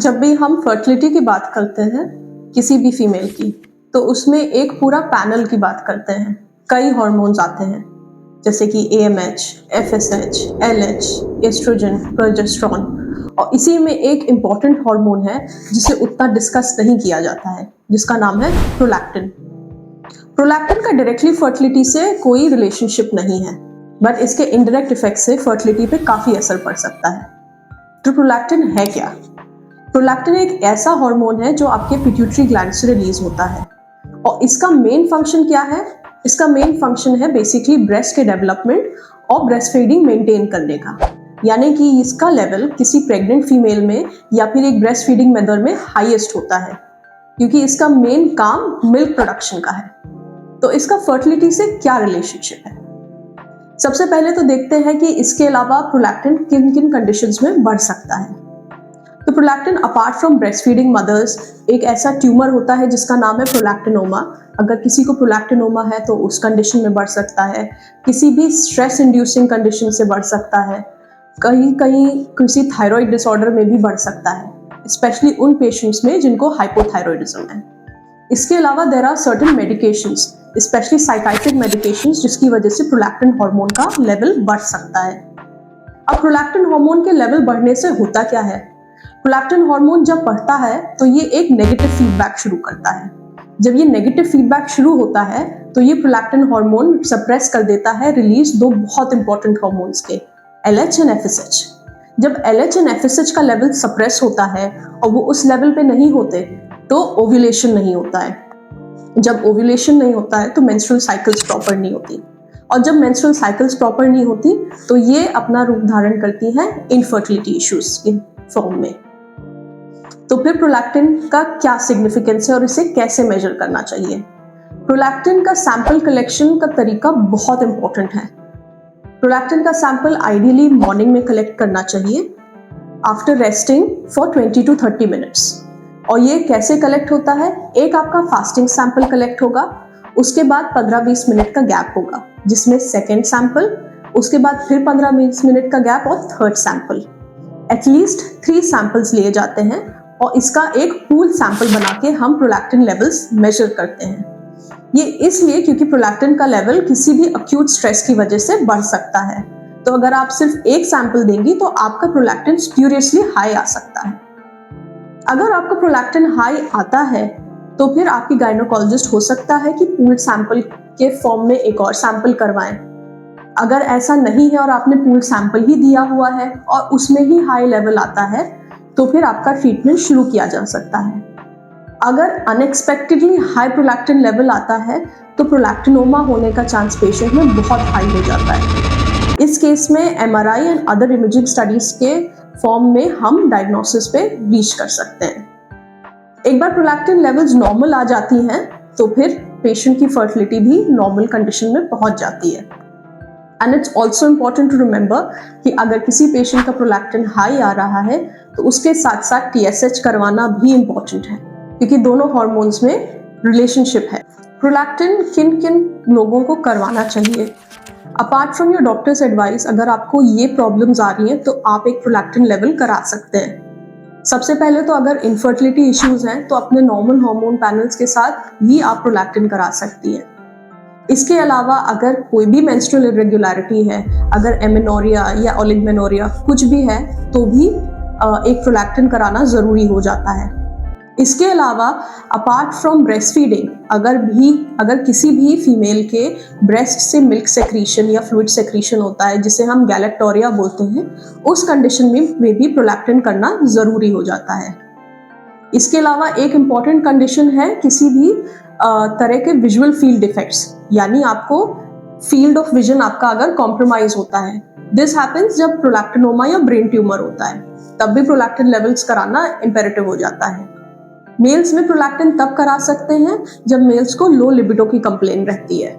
जब भी हम फर्टिलिटी की बात करते हैं किसी भी फीमेल की, तो उसमें एक पूरा पैनल की बात करते हैं। कई हार्मोन्स आते हैं जैसे कि AMH, FSH, LH, estrogen, progesterone, और इसी में एक इम्पॉर्टेंट हार्मोन है जिसे उतना डिस्कस नहीं किया जाता है, जिसका नाम है प्रोलैक्टिन। प्रोलैक्टिन का डायरेक्टली फर्टिलिटी से कोई रिलेशनशिप नहीं है, बट इसके इनडायरेक्ट इफेक्ट से फर्टिलिटी पे काफ़ी असर पड़ सकता है। तो प्रोलैक्टिन है क्या? प्रोलैक्टिन एक ऐसा हार्मोन है जो आपके पिट्यूटरी ग्लैंड से रिलीज होता है, और इसका मेन फंक्शन क्या है? इसका मेन फंक्शन है बेसिकली ब्रेस्ट के डेवलपमेंट और ब्रेस्ट फीडिंग मेंटेन करने का। यानी कि इसका लेवल किसी प्रेग्नेंट फीमेल में या फिर एक ब्रेस्ट फीडिंग मदर में हाईएस्ट होता है, क्योंकि इसका मेन काम मिल्क प्रोडक्शन का है। तो इसका फर्टिलिटी से क्या रिलेशनशिप है? सबसे पहले तो देखते हैं कि इसके अलावा प्रोलैक्टिन किन किन कंडीशंस में बढ़ सकता है। तो prolactin apart from breast feeding mother's एक ऐसा ट्यूमर होता है जिसका नाम है प्रोलैक्टिनोमा। अगर किसी को प्रोलैक्टिनोमा है तो उस कंडीशन में बढ़ सकता है। किसी भी स्ट्रेस इंड्यूसिंग कंडीशन से बढ़ सकता है। कहीं कहीं किसी थायराइड डिसऑर्डर में भी बढ़ सकता है, स्पेशली उन पेशेंट्स में जिनको हाइपोथायरॉयडिज्म है। इसके अलावा there are certain medications, specially psychiatric medications, जिसकी वजह से प्रोलैक्टिन हार्मोन का लेवल बढ़ सकता है। अब प्रोलैक्टिन हार्मोन के लेवल बढ़ने से होता क्या है? प्रोलैक्टिन हार्मोन जब बढ़ता है तो ये एक नेगेटिव फीडबैक शुरू करता है। जब ये नेगेटिव फीडबैक शुरू होता है तो ये प्रोलैक्टिन हार्मोन सप्रेस कर देता है रिलीज दो बहुत इंपॉर्टेंट हार्मोन्स के, LH एंड FSH। जब LH एंड FSH का लेवल सप्रेस होता है और वो उस लेवल पे नहीं होते तो ओव्यूलेशन नहीं होता है। जब ओव्यूलेशन नहीं होता है तो मेंस्ट्रुअल साइकिल्स प्रॉपर नहीं होती, और जब मेंस्ट्रुअल साइकिल्स प्रॉपर नहीं होती तो ये अपना रूप धारण करती हैं इनफर्टिलिटी इश्यूज के फॉर्म में। तो फिर प्रोलैक्टिन का क्या सिग्निफिकेंस है और इसे कैसे मेजर करना चाहिए? प्रोलैक्टिन का सैंपल कलेक्शन का तरीका बहुत इंपॉर्टेंट है। प्रोलैक्टिन का सैंपल आइडियली मॉर्निंग में कलेक्ट करना चाहिए after resting for 20 to 30 minutes. और ये कैसे कलेक्ट होता है? एक आपका फास्टिंग सैंपल कलेक्ट होगा, उसके बाद 15-20 मिनट का गैप होगा जिसमें सेकेंड सैंपल, उसके बाद फिर 15-20 मिनट का गैप और थर्ड सैंपल। एटलीस्ट 3 सैंपल्स लिए जाते हैं और इसका एक पूल सैंपल बना के हम प्रोलैक्टिन लेवल्स मेजर करते हैं। ये इसलिए क्योंकि प्रोलैक्टिन का लेवल किसी भी अक्यूट स्ट्रेस की वजह से बढ़ सकता है। तो अगर आप सिर्फ एक सैंपल देंगी तो आपका प्रोलैक्टिन स्प्यूरियसली हाई आ सकता है। अगर आपका प्रोलैक्टिन हाई आता है तो फिर आपकी गायनोकोलॉजिस्ट हो सकता है कि पूल सैंपल के फॉर्म में एक और सैंपल करवाएं। अगर ऐसा नहीं है और आपने पूल सैंपल ही दिया हुआ है और उसमें ही हाई लेवल आता है तो फिर आपका ट्रीटमेंट शुरू किया जा सकता है। अगर अनएक्सपेक्टेडली हाई प्रोलैक्टिन लेवल आता है तो प्रोलैक्टिनोमा होने का चांस पेशेंट में बहुत हाई हो जाता है। इस केस में MRI and other imaging studies के फॉर्म में हम डायग्नोसिस पे रीच कर सकते हैं। एक बार प्रोलैक्टिन लेवल्स नॉर्मल आ जाती हैं तो फिर पेशेंट की फर्टिलिटी भी नॉर्मल कंडीशन में पहुंच जाती है। And it's also important to remember कि अगर किसी पेशेंट का प्रोलैक्टिन हाई आ रहा है तो उसके साथ साथ TSH करवाना भी इम्पॉर्टेंट है, क्योंकि दोनों हार्मोन्स में रिलेशनशिप है। प्रोलैक्टिन किन किन लोगों को करवाना चाहिए? Apart from your doctors advice, अगर आपको ये प्रॉब्लम्स आ रही हैं तो आप एक प्रोलैक्टिन लेवल करा सकते हैं। सबसे पहले तो अगर इनफर्टिलिटी इश्यूज हैं तो अपने नॉर्मल हार्मोन पैनल्स के साथ ही आप प्रोलैक्टिन करा सकती हैं। इसके अलावा अगर कोई भी मेंस्ट्रुअल इरेगुलरिटी है, अगर एमेनोरिया या ओलिगोमेनोरिया कुछ भी है तो भी एक प्रोलैक्टिन कराना ज़रूरी हो जाता है। इसके अलावा अपार्ट फ्रॉम ब्रेस्ट फीडिंग, अगर किसी भी फीमेल के ब्रेस्ट से मिल्क सेक्रीशन या फ्लूइड सेक्रीशन होता है जिसे हम गैलेक्टोरिया बोलते हैं, उस कंडीशन में भी प्रोलैक्टिन करना ज़रूरी हो जाता है। इसके अलावा एक इम्पॉर्टेंट कंडीशन है किसी भी तरह के विजुअल फील्ड डिफेक्ट्स, यानी आपको फील्ड ऑफ विजन आपका अगर कॉम्प्रोमाइज होता है। दिस हैपेंस जब प्रोलैक्टिनोमा या ब्रेन ट्यूमर होता है, तब भी प्रोलैक्टिन लेवल्स कराना इम्पेरेटिव हो जाता है। मेल्स में प्रोलैक्टिन तब करा सकते हैं जब मेल्स को लो लिबिडो की कंप्लेन रहती है।